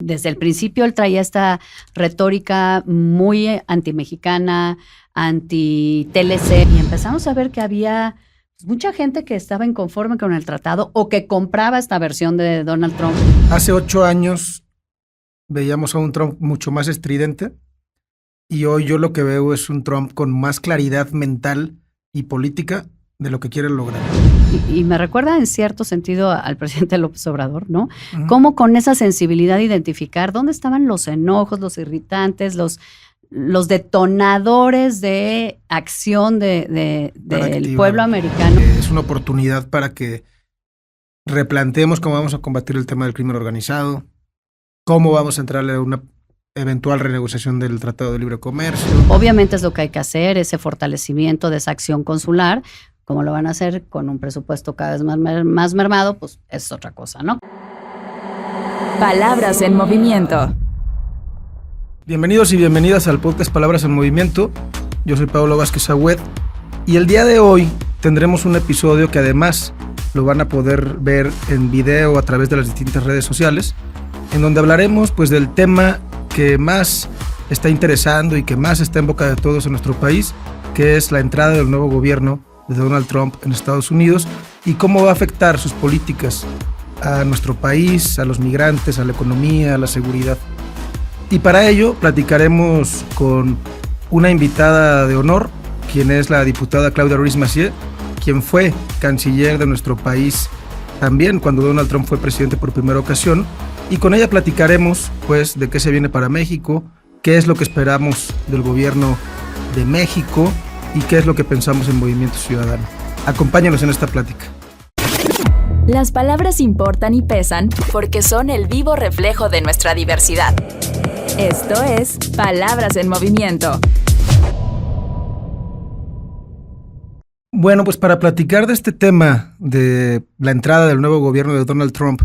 desde el principio él traía esta retórica muy antimexicana, anti-TLC, y empezamos a ver que había mucha gente que estaba inconforme con el tratado o que compraba esta versión de Donald Trump. Hace 8 años veíamos a un Trump mucho más estridente y hoy yo lo que veo es un Trump con más claridad mental y política de lo que quiere lograr. Y me recuerda en cierto sentido al presidente López Obrador, ¿no? Cómo con esa sensibilidad de identificar dónde estaban los enojos, los irritantes, los detonadores de acción del pueblo americano. Es una oportunidad para que replanteemos cómo vamos a combatir el tema del crimen organizado, cómo vamos a entrarle a una eventual renegociación del Tratado de Libre Comercio. Obviamente es lo que hay que hacer, ese fortalecimiento de esa acción consular. Como lo van a hacer con un presupuesto cada vez más mermado, pues es otra cosa, ¿no? Palabras en movimiento. Bienvenidos y bienvenidas al podcast Palabras en Movimiento. Yo soy Pablo Vázquez Agüed y el día de hoy tendremos un episodio que además lo van a poder ver en video a través de las distintas redes sociales, en donde hablaremos pues del tema que más está interesando y que más está en boca de todos en nuestro país, que es la entrada del nuevo gobierno de Donald Trump en Estados Unidos y cómo va a afectar sus políticas a nuestro país, a los migrantes, a la economía, a la seguridad. Y para ello platicaremos con una invitada de honor, quien es la diputada Claudia Ruiz Massieu, quien fue canciller de nuestro país también cuando Donald Trump fue presidente por primera ocasión, y con ella platicaremos pues de qué se viene para México, qué es lo que esperamos del gobierno de México y qué es lo que pensamos en Movimiento Ciudadano. Acompáñanos en esta plática. Las palabras importan y pesan porque son el vivo reflejo de nuestra diversidad. Esto es Palabras en Movimiento. Bueno, pues para platicar de este tema de la entrada del nuevo gobierno de Donald Trump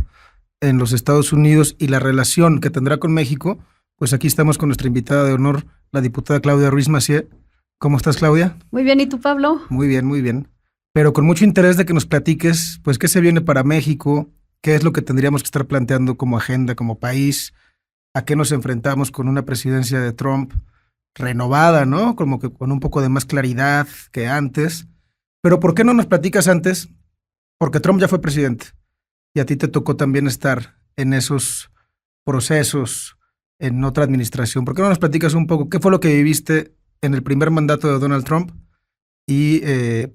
en los Estados Unidos y la relación que tendrá con México, pues aquí estamos con nuestra invitada de honor, la diputada Claudia Ruiz Massieu. ¿Cómo estás, Claudia? Muy bien, ¿y tú, Pablo? Muy bien, muy bien. Pero con mucho interés de que nos platiques, pues, qué se viene para México, qué es lo que tendríamos que estar planteando como agenda, como país, a qué nos enfrentamos con una presidencia de Trump renovada, ¿no? Como que con un poco de más claridad que antes. Pero ¿por qué no nos platicas antes? Porque Trump ya fue presidente y a ti te tocó también estar en esos procesos en otra administración. ¿Por qué no nos platicas un poco qué fue lo que viviste en el primer mandato de Donald Trump y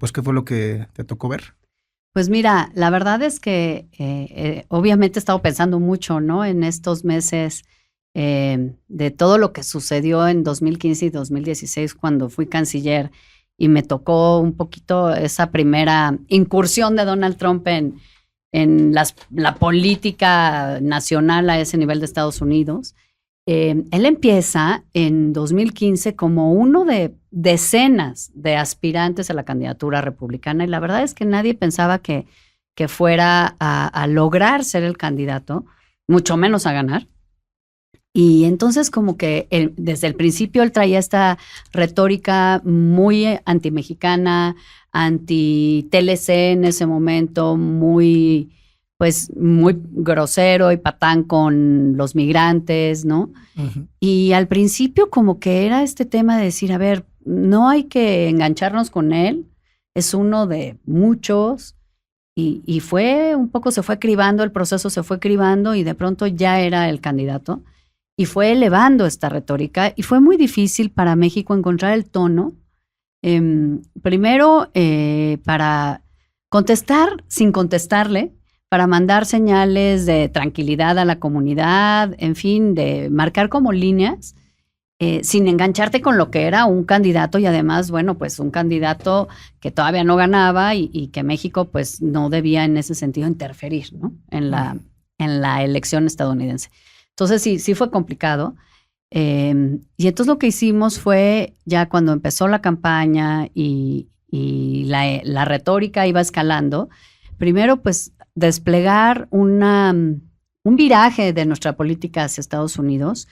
pues qué fue lo que te tocó ver? Pues mira, la verdad es que obviamente he estado pensando mucho, ¿no? En estos meses de todo lo que sucedió en 2015 y 2016 cuando fui canciller y me tocó un poquito esa primera incursión de Donald Trump en la política nacional a ese nivel de Estados Unidos. Él empieza en 2015 como uno de decenas de aspirantes a la candidatura republicana y la verdad es que nadie pensaba que fuera a lograr ser el candidato, mucho menos a ganar. Y entonces como que desde el principio él traía esta retórica muy antimexicana, anti-TLC en ese momento, muy grosero y patán con los migrantes, ¿no? Uh-huh. Y al principio como que era este tema de decir, a ver, no hay que engancharnos con él, es uno de muchos, y fue un poco, se fue cribando, el proceso se fue cribando y de pronto ya era el candidato y fue elevando esta retórica y fue muy difícil para México encontrar el tono, primero para contestar sin contestarle, para mandar señales de tranquilidad a la comunidad, en fin, de marcar como líneas, sin engancharte con lo que era un candidato y además, bueno, pues un candidato que todavía no ganaba y que México pues no debía en ese sentido interferir, ¿no? en la elección estadounidense. Entonces sí fue complicado. Y entonces lo que hicimos fue, ya cuando empezó la campaña y la retórica iba escalando, primero pues desplegar un viraje de nuestra política hacia Estados Unidos.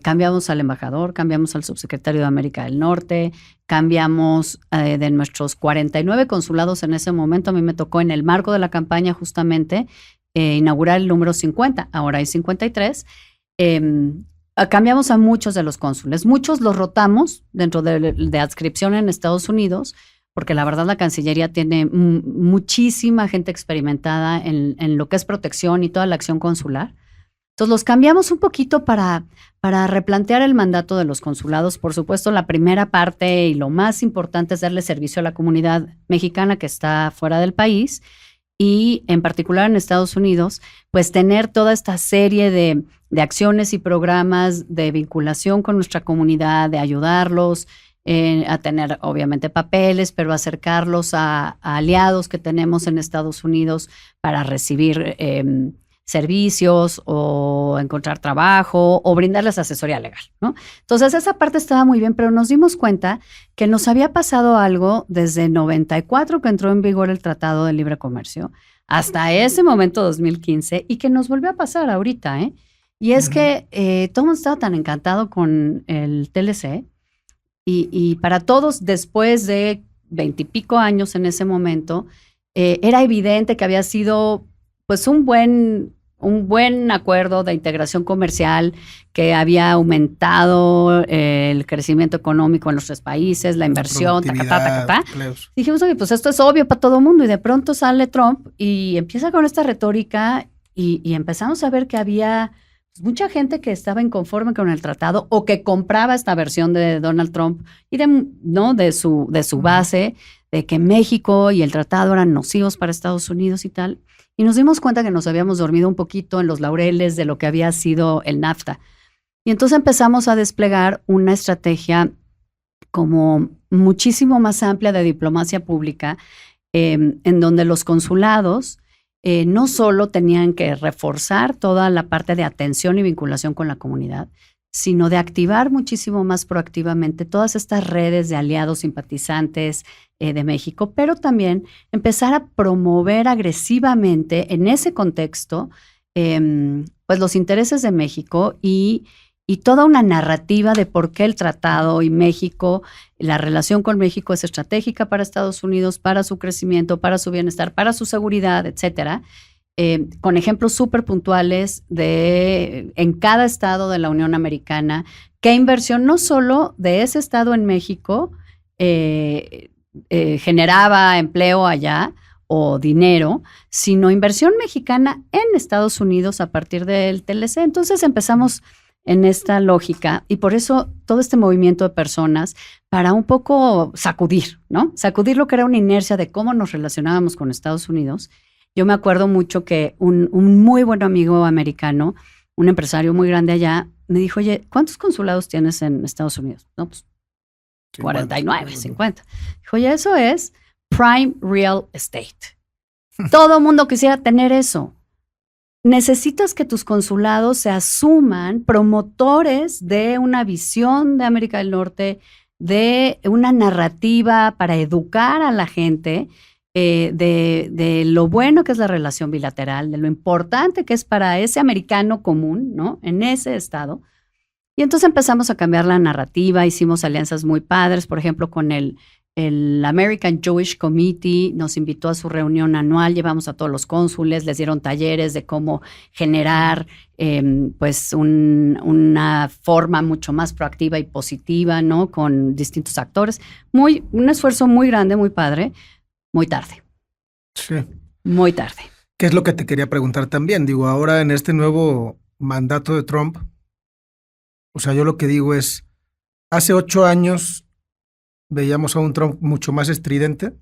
Cambiamos al embajador, cambiamos al subsecretario de América del Norte, cambiamos de nuestros 49 consulados en ese momento. A mí me tocó en el marco de la campaña justamente inaugurar el número 50, ahora hay 53, Cambiamos a muchos de los cónsules. Muchos los rotamos dentro de adscripción en Estados Unidos, porque la verdad la Cancillería tiene muchísima gente experimentada en lo que es protección y toda la acción consular. Entonces los cambiamos un poquito para replantear el mandato de los consulados. Por supuesto, la primera parte y lo más importante es darle servicio a la comunidad mexicana que está fuera del país y en particular en Estados Unidos, pues tener toda esta serie de acciones y programas de vinculación con nuestra comunidad, de ayudarlos a tener obviamente papeles, pero acercarlos a aliados que tenemos en Estados Unidos para recibir servicios o encontrar trabajo o brindarles asesoría legal, ¿no? Entonces esa parte estaba muy bien, pero nos dimos cuenta que nos había pasado algo desde 94 que entró en vigor el Tratado de Libre Comercio hasta ese momento 2015 y que nos volvió a pasar ahorita, ¿eh? Y es que todo el mundo estaba tan encantado con el TLC y para todos después de 20 y pico años en ese momento era evidente que había sido pues un buen acuerdo de integración comercial que había aumentado el crecimiento económico en los tres países, la inversión, tacatá. Dijimos, oye, pues esto es obvio para todo el mundo. Y de pronto sale Trump y empieza con esta retórica y empezamos a ver que había mucha gente que estaba inconforme con el tratado o que compraba esta versión de Donald Trump y de su base, de que México y el tratado eran nocivos para Estados Unidos y tal. Y nos dimos cuenta que nos habíamos dormido un poquito en los laureles de lo que había sido el NAFTA. Y entonces empezamos a desplegar una estrategia como muchísimo más amplia de diplomacia pública, en donde los consulados no solo tenían que reforzar toda la parte de atención y vinculación con la comunidad, sino de activar muchísimo más proactivamente todas estas redes de aliados simpatizantes de México, pero también empezar a promover agresivamente en ese contexto pues los intereses de México y toda una narrativa de por qué el tratado y México, la relación con México es estratégica para Estados Unidos, para su crecimiento, para su bienestar, para su seguridad, etcétera. Con ejemplos súper puntuales en cada estado de la Unión Americana, qué inversión no solo de ese estado en México generaba empleo allá o dinero, sino inversión mexicana en Estados Unidos a partir del TLC. Entonces empezamos en esta lógica y por eso todo este movimiento de personas para un poco sacudir, ¿no? Sacudir lo que era una inercia de cómo nos relacionábamos con Estados Unidos. Yo me acuerdo mucho que un muy buen amigo americano, un empresario muy grande allá, me dijo, oye, ¿cuántos consulados tienes en Estados Unidos? No, pues 49, 50. Dijo, oye, eso es prime real estate. Todo mundo quisiera tener eso. Necesitas que tus consulados se asuman promotores de una visión de América del Norte, de una narrativa para educar a la gente de lo bueno que es la relación bilateral, de lo importante que es para ese americano común, ¿no? En ese estado. Y entonces empezamos a cambiar la narrativa, hicimos alianzas muy padres, por ejemplo, con el American Jewish Committee, nos invitó a su reunión anual, llevamos a todos los cónsules, les dieron talleres de cómo generar pues una forma mucho más proactiva y positiva, ¿no? Con distintos actores. Un esfuerzo muy grande, muy padre. Muy tarde. Sí. Muy tarde. ¿Qué es lo que te quería preguntar también? Digo, ahora en este nuevo mandato de Trump, o sea, yo lo que digo es, hace 8 años veíamos a un Trump mucho más estridente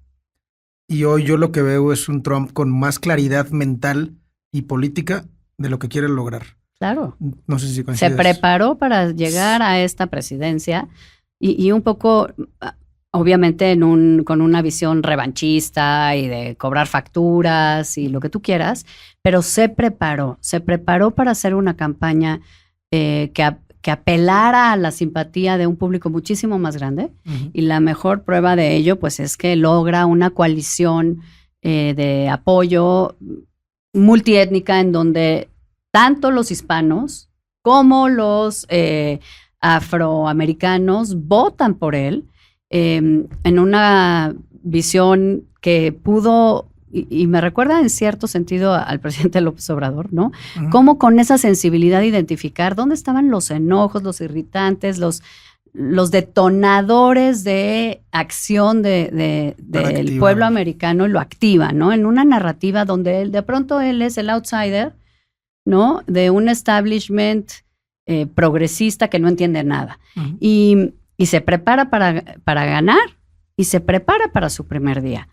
y hoy yo lo que veo es un Trump con más claridad mental y política de lo que quiere lograr. Claro. No sé si coincides. Se preparó para llegar a esta presidencia y un poco... Obviamente con una visión revanchista y de cobrar facturas y lo que tú quieras, pero se preparó para hacer una campaña que apelara a la simpatía de un público muchísimo más grande. Uh-huh. Y la mejor prueba de ello pues es que logra una coalición de apoyo multiétnica en donde tanto los hispanos como los afroamericanos votan por él. En una visión que pudo y me recuerda en cierto sentido al presidente López Obrador, ¿no? Ujú. Cómo con esa sensibilidad de identificar dónde estaban los enojos, los irritantes, los detonadores de acción del activar. pueblo americano, y lo activa, ¿no? En una narrativa donde de pronto él es el outsider, ¿no? De un establishment progresista que no entiende nada. Ujú. Y se prepara para ganar y se prepara para su primer día.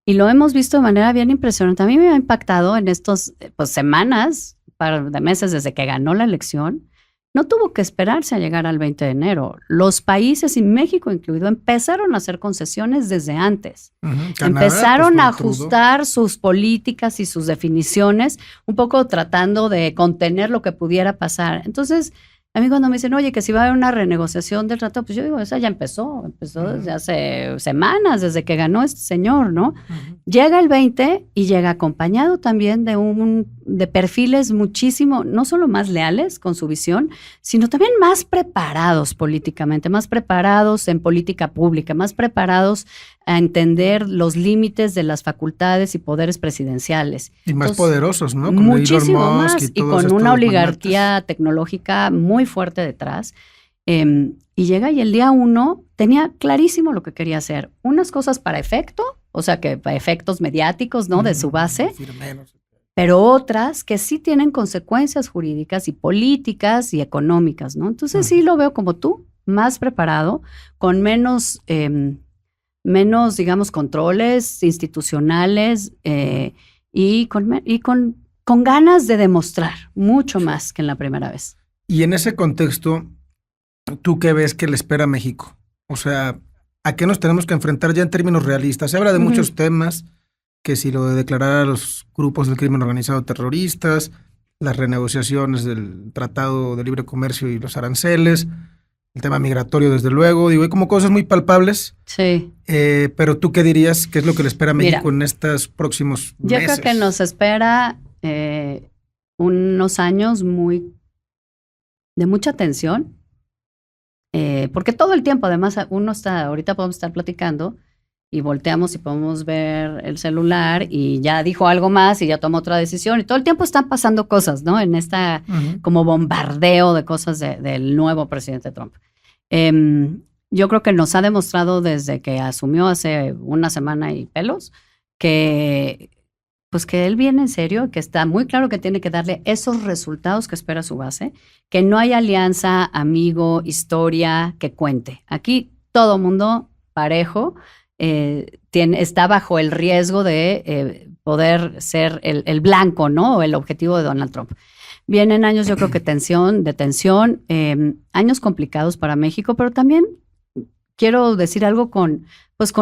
Y lo hemos visto de manera bien impresionante. A mí me ha impactado en estos semanas, par de meses desde que ganó la elección. No tuvo que esperarse a llegar al 20 de enero. Los países, y México incluido, empezaron a hacer concesiones desde antes. Ujú. Canadá, Empezaron pues, a con Trudeau. ajustar sus políticas y sus definiciones, un poco tratando de contener lo que pudiera pasar. Entonces, a mí cuando me dicen, oye, que si va a haber una renegociación del tratado, pues yo digo, esa ya empezó desde hace semanas, desde que ganó este señor, ¿no? Ujú. Llega el 20 y llega acompañado también de perfiles muchísimo, no solo más leales con su visión, sino también más preparados políticamente, más preparados en política pública, más preparados a entender los límites de las facultades y poderes presidenciales. Y más Entonces, poderosos, ¿no? Como muchísimo Elon Musk más, y todos con estos una magnates. oligarquía tecnológica muy fuerte detrás. Y llega y el día 1 tenía clarísimo lo que quería hacer. Unas cosas para efecto, o sea, que para efectos mediáticos, ¿no? De su base, Firme, no sé qué. pero otras que sí tienen consecuencias jurídicas y políticas y económicas, ¿no? Entonces sí lo veo como tú, más preparado, con menos, digamos, controles institucionales y con ganas de demostrar mucho más que en la primera vez. Y en ese contexto, ¿tú qué ves que le espera a México? O sea, ¿a qué nos tenemos que enfrentar ya en términos realistas? Se habla de Ujú. muchos temas, que si lo de declarar a los grupos del crimen organizado terroristas, las renegociaciones del Tratado de Libre Comercio y los aranceles, el tema migratorio, desde luego. Digo, hay como cosas muy palpables, Sí. pero ¿tú qué dirías que es lo que le espera a Mira, México en estos próximos Yo meses? creo que nos espera unos años de mucha tensión, porque todo el tiempo, además, ahorita podemos estar platicando y volteamos y podemos ver el celular y ya dijo algo más y ya tomó otra decisión y todo el tiempo están pasando cosas, ¿no? En esta Ujú. como bombardeo de cosas del nuevo presidente Trump. Yo creo que nos ha demostrado desde que asumió hace una semana y pelos que él viene en serio, que está muy claro que tiene que darle esos resultados que espera su base, que no hay alianza, amigo, historia que cuente. Aquí todo mundo parejo está bajo el riesgo de poder ser el blanco, ¿no? O el objetivo de Donald Trump. Vienen años, yo creo que de tensión, años complicados para México, pero también quiero decir algo con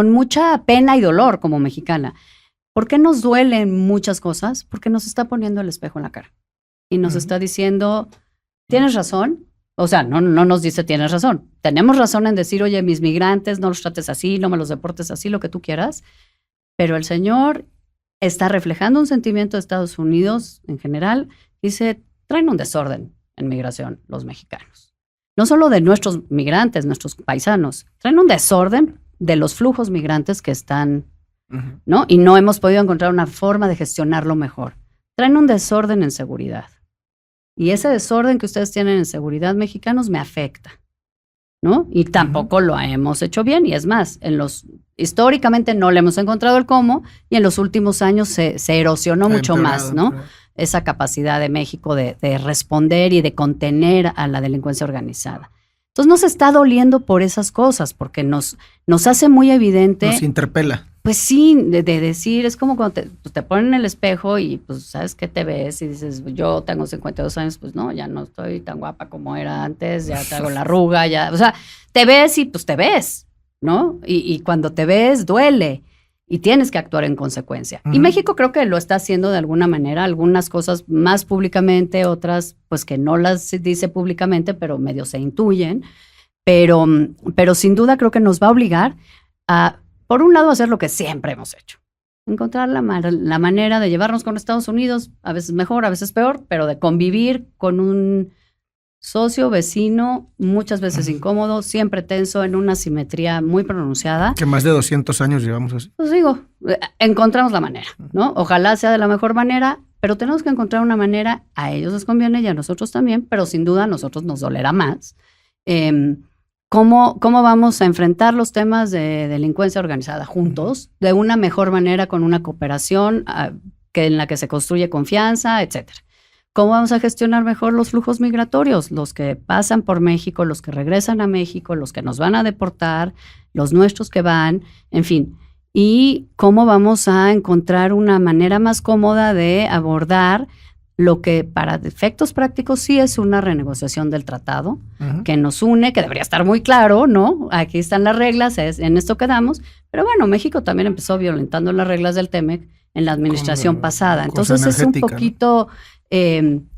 mucha pena y dolor como mexicana. ¿Por qué nos duelen muchas cosas? Porque nos está poniendo el espejo en la cara y nos está diciendo, tienes razón. O sea, no nos dice tienes razón. Tenemos razón en decir, oye, mis migrantes no los trates así, no me los deportes así, lo que tú quieras. Pero el señor está reflejando un sentimiento de Estados Unidos en general. Dice, traen un desorden en migración los mexicanos. No solo de nuestros migrantes, nuestros paisanos. Traen un desorden de los flujos migrantes que están, ¿no? Y no hemos podido encontrar una forma de gestionarlo mejor. Traen un desorden en seguridad. Y ese desorden que ustedes tienen en seguridad, mexicanos, me afecta, ¿no? Y tampoco lo hemos hecho bien. Y es más, históricamente no le hemos encontrado el cómo, y en los últimos años se erosionó mucho más, ¿no? Esa capacidad de México de responder y de contener a la delincuencia organizada. Entonces nos está doliendo por esas cosas, porque nos hace muy evidente. Nos interpela. Pues sí, de decir, es como cuando te ponen en el espejo y pues sabes qué te ves y dices, yo tengo 52 años, pues no, ya no estoy tan guapa como era antes, ya traigo la arruga, ya, o sea, te ves y pues te ves, ¿no? Y cuando te ves duele y tienes que actuar en consecuencia. Y México creo que lo está haciendo de alguna manera, algunas cosas más públicamente, otras pues que no las dice públicamente, pero medio se intuyen, pero sin duda creo que nos va a obligar a, por un lado, hacer lo que siempre hemos hecho. Encontrar la manera de llevarnos con Estados Unidos, a veces mejor, a veces peor, pero de convivir con un socio, vecino, muchas veces incómodo, siempre tenso, en una simetría muy pronunciada. Que más de 200 años llevamos así. Pues digo, encontramos la manera, ¿no? Ojalá sea de la mejor manera, pero tenemos que encontrar una manera, a ellos les conviene y a nosotros también, pero sin duda a nosotros nos dolerá más. ¿Cómo vamos a enfrentar los temas de delincuencia organizada juntos, de una mejor manera, con una cooperación en la que se construye confianza, etcétera? ¿Cómo vamos a gestionar mejor los flujos migratorios? Los que pasan por México, los que regresan a México, los que nos van a deportar, los nuestros que van, en fin. Y cómo vamos a encontrar una manera más cómoda de abordar lo que para efectos prácticos sí es una renegociación del tratado, que nos une, que debería estar muy claro, ¿no? Aquí están las reglas, en esto quedamos. Pero bueno, México también empezó violentando las reglas del TEMEC en la administración pasada. Entonces es un poquito...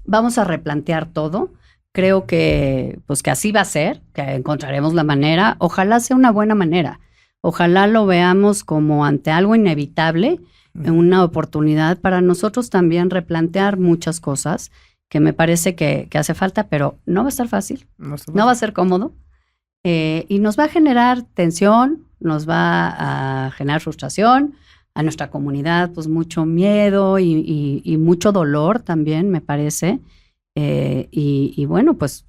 vamos a replantear todo. Creo que así va a ser, que encontraremos la manera. Ojalá sea una buena manera. Ojalá lo veamos como ante algo inevitable, una oportunidad para nosotros también replantear muchas cosas que me parece que hace falta, pero no va a estar fácil, no va a ser cómodo, y nos va a generar tensión, nos va a generar frustración, a nuestra comunidad, pues mucho miedo y mucho dolor también, me parece. Y bueno, pues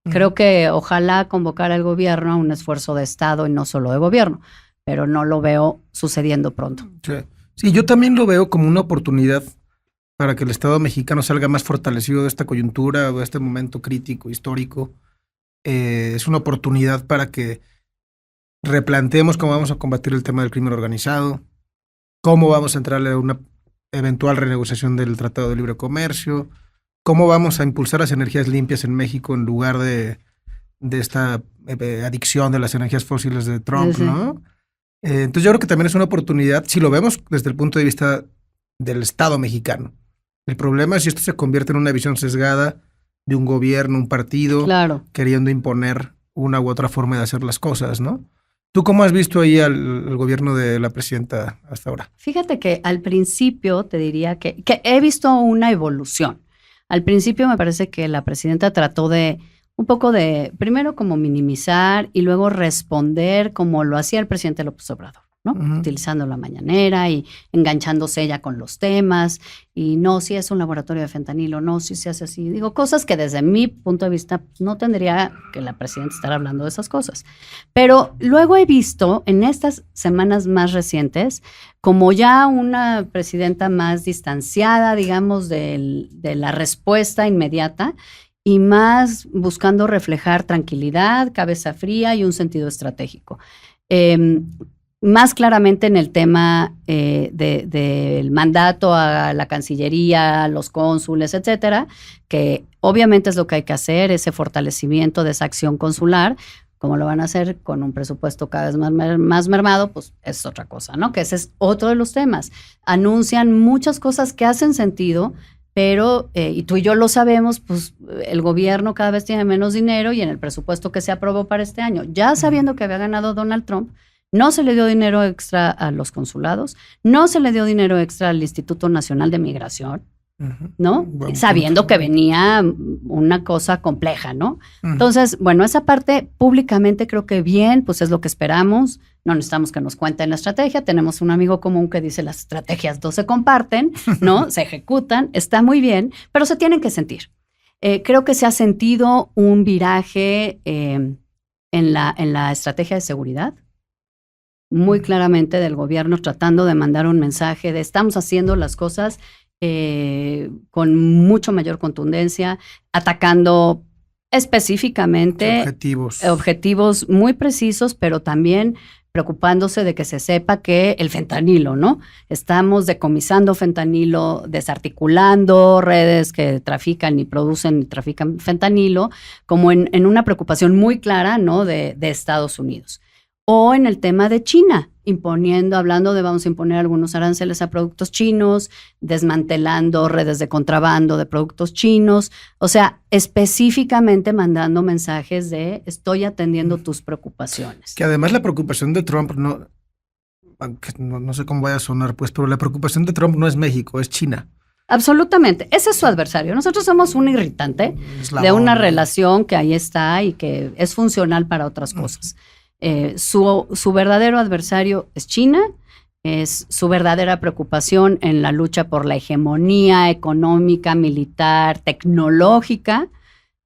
creo que ojalá convocar al gobierno a un esfuerzo de Estado y no solo de gobierno, pero no lo veo sucediendo pronto. Sí, yo también lo veo como una oportunidad para que el Estado mexicano salga más fortalecido de esta coyuntura o de este momento crítico, histórico. Es una oportunidad para que replanteemos cómo vamos a combatir el tema del crimen organizado, cómo vamos a entrarle a una eventual renegociación del Tratado de Libre Comercio, cómo vamos a impulsar las energías limpias en México en lugar de esta adicción de las energías fósiles de Trump, sí. ¿No? Entonces yo creo que también es una oportunidad, si lo vemos desde el punto de vista del Estado mexicano. El problema es si esto se convierte en una visión sesgada de un gobierno, un partido, claro, queriendo imponer una u otra forma de hacer las cosas, ¿no? ¿Tú cómo has visto ahí al gobierno de la presidenta hasta ahora? Fíjate que al principio te diría que he visto una evolución. Al principio me parece que la presidenta trató de un poco de, primero como minimizar y luego responder como lo hacía el presidente López Obrador, ¿no? Utilizando la mañanera y enganchándose ella con los temas y no, si es un laboratorio de fentanilo, no, si se hace así. Digo, cosas que desde mi punto de vista no tendría que la presidenta estar hablando de esas cosas. Pero luego he visto en estas semanas más recientes como ya una presidenta más distanciada, digamos, de la respuesta inmediata y más buscando reflejar tranquilidad, cabeza fría y un sentido estratégico. Más claramente en el tema del mandato a la Cancillería, a los cónsules, etcétera, que obviamente es lo que hay que hacer, ese fortalecimiento de esa acción consular. Como lo van a hacer con un presupuesto cada vez más mermado, pues es otra cosa, ¿no? Que ese es otro de los temas. Anuncian muchas cosas que hacen sentido, pero, y tú y yo lo sabemos, pues el gobierno cada vez tiene menos dinero y en el presupuesto que se aprobó para este año, ya sabiendo que había ganado Donald Trump, no se le dio dinero extra a los consulados, no se le dio dinero extra al Instituto Nacional de Migración, ¿no? Bueno, sabiendo que venía una cosa compleja, ¿no? Entonces, bueno, esa parte públicamente creo que bien, pues es lo que esperamos. No necesitamos que nos cuenten la estrategia. Tenemos un amigo común que dice las estrategias no se comparten, ¿no? Se ejecutan, está muy bien, pero se tienen que sentir. Creo que se ha sentido un viraje en la estrategia de seguridad, muy claramente del gobierno tratando de mandar un mensaje de estamos haciendo las cosas con mucho mayor contundencia, atacando específicamente objetivos muy precisos, pero también preocupándose de que se sepa que el fentanilo, ¿no? Estamos decomisando fentanilo, desarticulando redes que trafican y producen y trafican fentanilo, como en una preocupación muy clara, ¿no? de Estados Unidos. O en el tema de China, hablando de vamos a imponer algunos aranceles a productos chinos, desmantelando redes de contrabando de productos chinos, o sea, específicamente mandando mensajes de estoy atendiendo tus preocupaciones. Que además la preocupación de Trump, no sé cómo vaya a sonar, pues, pero la preocupación de Trump no es México, es China. Absolutamente. Ese es su adversario. Nosotros somos un irritante de una relación que ahí está y que es funcional para otras cosas. Su verdadero adversario es China, es su verdadera preocupación en la lucha por la hegemonía económica, militar, tecnológica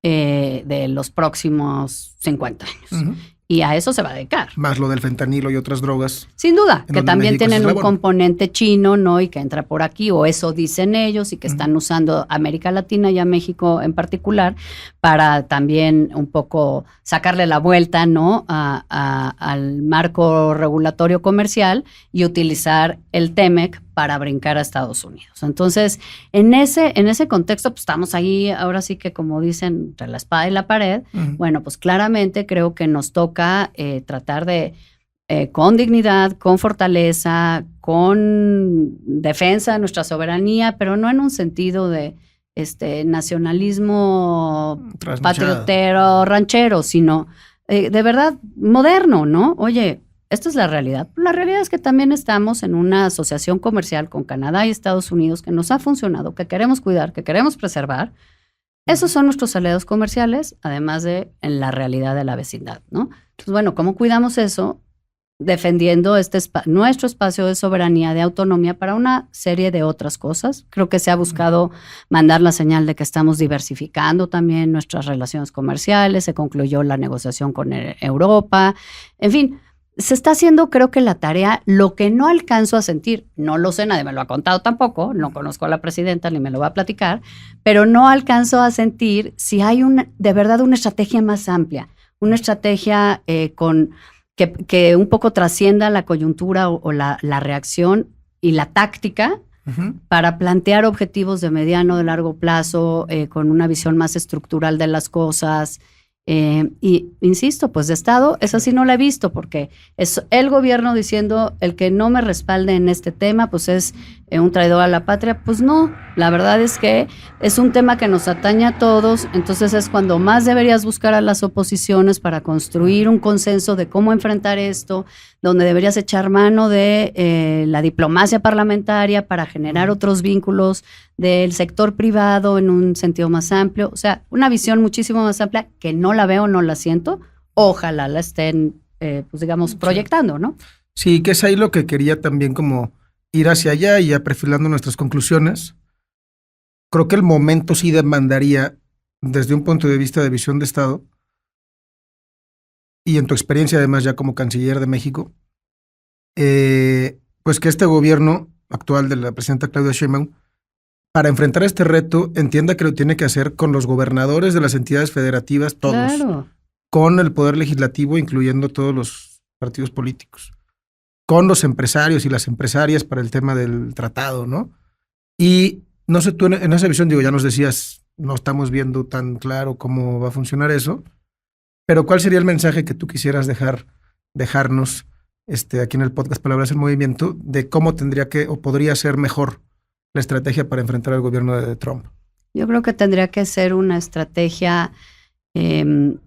de los próximos 50 años. Uh-huh. Y a eso se va a dedicar. Más lo del fentanilo y otras drogas. Sin duda, que también México tienen un componente chino, ¿no? Y que entra por aquí, o eso dicen ellos, y que están usando América Latina y a México en particular para también un poco sacarle la vuelta, ¿no? Al marco regulatorio comercial y utilizar el TEMEC para brincar a Estados Unidos. Entonces, en ese contexto, pues estamos ahí, ahora sí que como dicen, entre la espada y la pared. Uh-huh. Bueno, pues claramente creo que nos toca tratar de, con dignidad, con fortaleza, con defensa de nuestra soberanía, pero no en un sentido de nacionalismo patriotero, ranchero, sino de verdad moderno, ¿no? Oye, esta es la realidad. La realidad es que también estamos en una asociación comercial con Canadá y Estados Unidos que nos ha funcionado, que queremos cuidar, que queremos preservar. Esos son nuestros aliados comerciales, además de en la realidad de la vecindad, ¿no? Entonces, bueno, ¿cómo cuidamos eso? Defendiendo nuestro espacio de soberanía, de autonomía para una serie de otras cosas. Creo que se ha buscado mandar la señal de que estamos diversificando también nuestras relaciones comerciales, se concluyó la negociación con Europa, en fin. Se está haciendo, creo que la tarea. Lo que no alcanzo a sentir, no lo sé, nadie me lo ha contado tampoco, no conozco a la presidenta ni me lo va a platicar, pero no alcanzo a sentir si hay de verdad una estrategia más amplia, una estrategia que un poco trascienda la coyuntura o la reacción y la táctica uh-huh. para plantear objetivos de mediano, de largo plazo, con una visión más estructural de las cosas. Y insisto, pues de Estado, esa sí no la he visto, porque es el gobierno diciendo el que no me respalde en este tema, pues es un traidor a la patria. Pues no, la verdad es que es un tema que nos atañe a todos, entonces es cuando más deberías buscar a las oposiciones para construir un consenso de cómo enfrentar esto, donde deberías echar mano de la diplomacia parlamentaria para generar otros vínculos del sector privado en un sentido más amplio, o sea, una visión muchísimo más amplia que no la veo, no la siento, ojalá la estén, pues digamos, proyectando, ¿no? Sí, que es ahí lo que quería también como ir hacia allá y ya perfilando nuestras conclusiones. Creo que el momento sí demandaría, desde un punto de vista de visión de Estado, y en tu experiencia además ya como canciller de México, pues que este gobierno actual de la presidenta Claudia Sheinbaum, para enfrentar este reto, entienda que lo tiene que hacer con los gobernadores de las entidades federativas, todos, claro. Con el poder legislativo, incluyendo todos los partidos políticos, con los empresarios y las empresarias para el tema del tratado, ¿no? Y no sé, tú en esa visión, digo, ya nos decías, no estamos viendo tan claro cómo va a funcionar eso, pero ¿cuál sería el mensaje que tú quisieras dejarnos aquí en el podcast Palabras en Movimiento de cómo tendría que o podría ser mejor la estrategia para enfrentar al gobierno de Trump? Yo creo que tendría que ser una estrategia de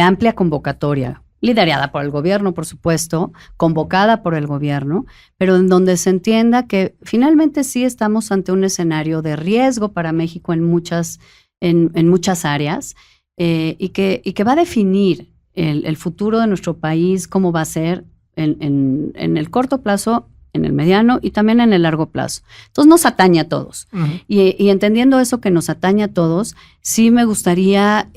amplia convocatoria, liderada por el gobierno, por supuesto, convocada por el gobierno, pero en donde se entienda que finalmente sí estamos ante un escenario de riesgo para México en muchas áreas y que va a definir el futuro de nuestro país, cómo va a ser en el corto plazo, en el mediano y también en el largo plazo. Entonces nos atañe a todos. Uh-huh. Y entendiendo eso que nos atañe a todos, sí me gustaría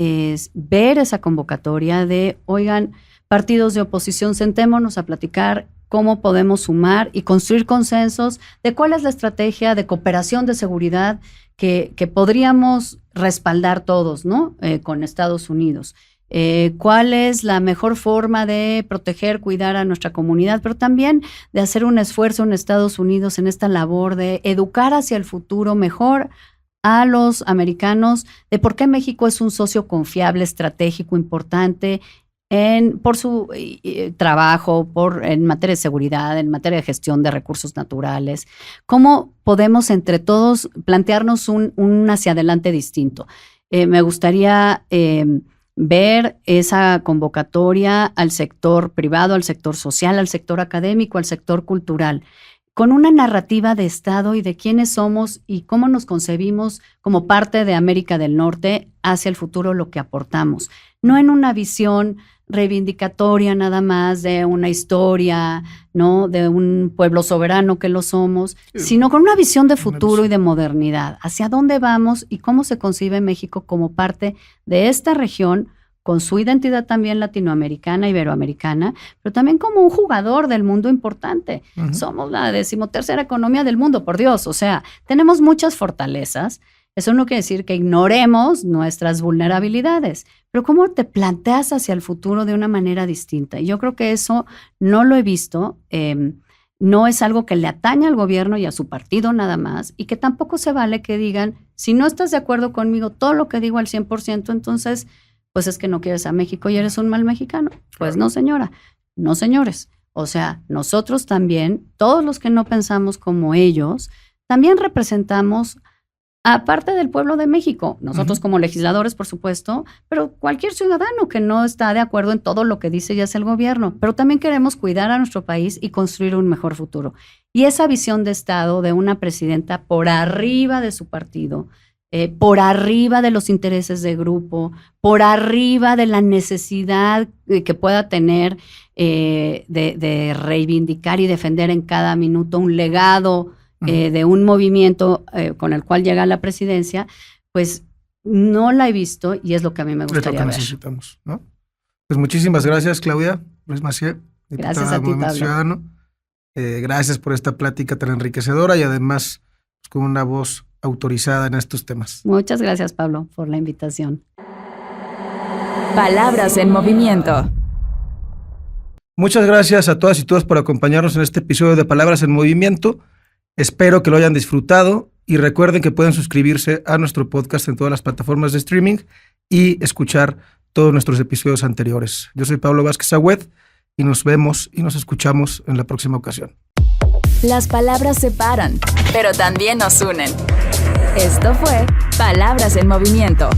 ver esa convocatoria de, oigan, partidos de oposición, sentémonos a platicar cómo podemos sumar y construir consensos de cuál es la estrategia de cooperación de seguridad que podríamos respaldar todos, ¿no? Con Estados Unidos. Cuál es la mejor forma de proteger, cuidar a nuestra comunidad, pero también de hacer un esfuerzo en Estados Unidos en esta labor de educar hacia el futuro mejor a los americanos de por qué México es un socio confiable, estratégico, importante por su trabajo, en materia de seguridad, en materia de gestión de recursos naturales. ¿Cómo podemos entre todos plantearnos un hacia adelante distinto? Me gustaría ver esa convocatoria al sector privado, al sector social, al sector académico, al sector cultural. con una narrativa de Estado y de quiénes somos y cómo nos concebimos como parte de América del Norte hacia el futuro, lo que aportamos. No en una visión reivindicatoria nada más de una historia, ¿no? De un pueblo soberano que lo somos, sino con una visión de futuro y de modernidad. Hacia dónde vamos y cómo se concibe México como parte de esta región, con su identidad también latinoamericana, iberoamericana, pero también como un jugador del mundo importante. Somos la 13ª economía del mundo, por Dios. O sea, tenemos muchas fortalezas. Eso no quiere decir que ignoremos nuestras vulnerabilidades, pero cómo te planteas hacia el futuro de una manera distinta. Y yo creo que eso no lo he visto. No es algo que le atañe al gobierno y a su partido nada más, y que tampoco se vale que digan, si no estás de acuerdo conmigo, todo lo que digo al 100%, entonces pues es que no quieres a México y eres un mal mexicano. Pues no, señora, no, señores. O sea, nosotros también, todos los que no pensamos como ellos, también representamos, aparte del pueblo de México, nosotros como legisladores, por supuesto, pero cualquier ciudadano que no está de acuerdo en todo lo que dice y hace el gobierno. Pero también queremos cuidar a nuestro país y construir un mejor futuro. Y esa visión de Estado de una presidenta por arriba de su partido, por arriba de los intereses de grupo, por arriba de la necesidad que pueda tener de reivindicar y defender en cada minuto un legado de un movimiento con el cual llega a la presidencia, pues no la he visto y es lo que a mí me gustaría ver. Necesitamos, ¿no? Pues muchísimas gracias, Claudia Ruiz Massieu, gracias a ti, Movimiento Pablo. Ciudadano. Gracias por esta plática tan enriquecedora y además pues, con una voz autorizada en estos temas. Muchas gracias, Pablo, por la invitación. Palabras en movimiento. Muchas gracias a todas y todos por acompañarnos en este episodio de Palabras en Movimiento. Espero que lo hayan disfrutado y recuerden que pueden suscribirse a nuestro podcast en todas las plataformas de streaming y escuchar todos nuestros episodios anteriores. Yo soy Pablo Vázquez Agüed y nos vemos y nos escuchamos en la próxima ocasión. Las palabras separan, pero también nos unen. Esto fue Palabras en Movimiento.